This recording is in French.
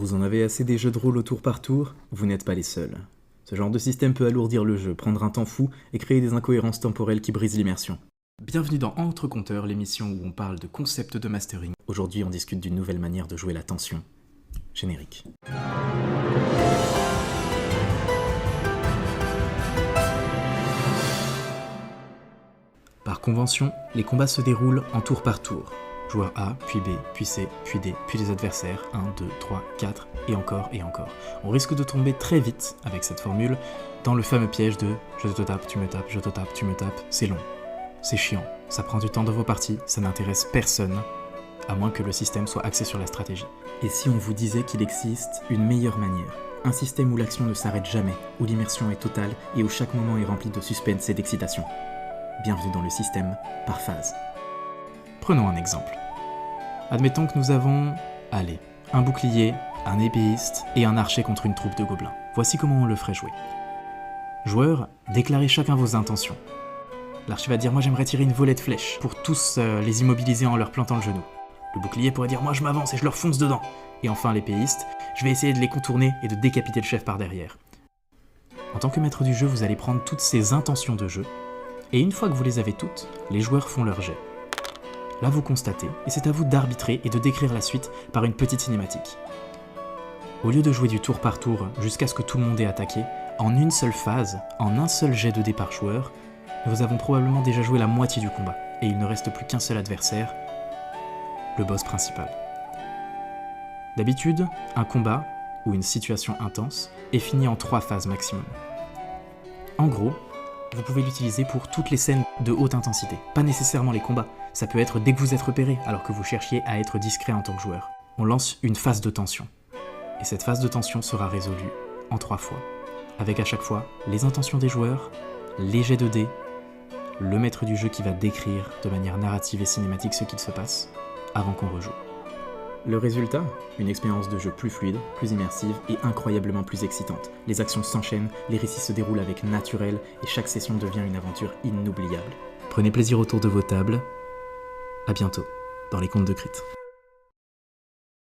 Vous en avez assez des jeux de rôle au tour par tour? Vous n'êtes pas les seuls. Ce genre de système peut alourdir le jeu, prendre un temps fou et créer des incohérences temporelles qui brisent l'immersion. Bienvenue dans Entre Compteurs, l'émission où on parle de concepts de mastering. Aujourd'hui, on discute d'une nouvelle manière de jouer la tension. Générique. Par convention, les combats se déroulent en tour par tour. Joueur A, puis B, puis C, puis D, puis les adversaires, 1, 2, 3, 4, et encore et encore. On risque de tomber très vite, avec cette formule, dans le fameux piège de « je te tape, tu me tapes, je te tape, tu me tapes », c'est long, c'est chiant, ça prend du temps dans vos parties, ça n'intéresse personne, à moins que le système soit axé sur la stratégie. Et si on vous disait qu'il existe une meilleure manière, un système où l'action ne s'arrête jamais, où l'immersion est totale et où chaque moment est rempli de suspense et d'excitation? Bienvenue dans le système par phase. Prenons un exemple. Admettons que nous avons, un bouclier, un épéiste et un archer contre une troupe de gobelins. Voici comment on le ferait jouer. Joueurs, déclarez chacun vos intentions. L'archer va dire « moi j'aimerais tirer une volée de flèches pour tous les immobiliser en leur plantant le genou ». Le bouclier pourrait dire « moi je m'avance et je leur fonce dedans ». Et enfin l'épéiste, je vais essayer de les contourner et de décapiter le chef par derrière. En tant que maître du jeu, vous allez prendre toutes ces intentions de jeu, et une fois que vous les avez toutes, les joueurs font leur jet. Là vous constatez, et c'est à vous d'arbitrer et de décrire la suite par une petite cinématique. Au lieu de jouer du tour par tour jusqu'à ce que tout le monde ait attaqué, en une seule phase, en un seul jet de dés par joueur, nous avons probablement déjà joué la moitié du combat, et il ne reste plus qu'un seul adversaire, le boss principal. D'habitude, un combat, ou une situation intense, est fini en 3 phases maximum. En gros, vous pouvez l'utiliser pour toutes les scènes de haute intensité, pas nécessairement les combats. Ça peut être dès que vous êtes repéré, alors que vous cherchiez à être discret en tant que joueur. On lance une phase de tension. Et cette phase de tension sera résolue en 3 fois. Avec à chaque fois les intentions des joueurs, les jets de dés, le maître du jeu qui va décrire de manière narrative et cinématique ce qu'il se passe, avant qu'on rejoue. Le résultat? Une expérience de jeu plus fluide, plus immersive et incroyablement plus excitante. Les actions s'enchaînent, les récits se déroulent avec naturel et chaque session devient une aventure inoubliable. Prenez plaisir autour de vos tables. À bientôt dans les contes de Crit.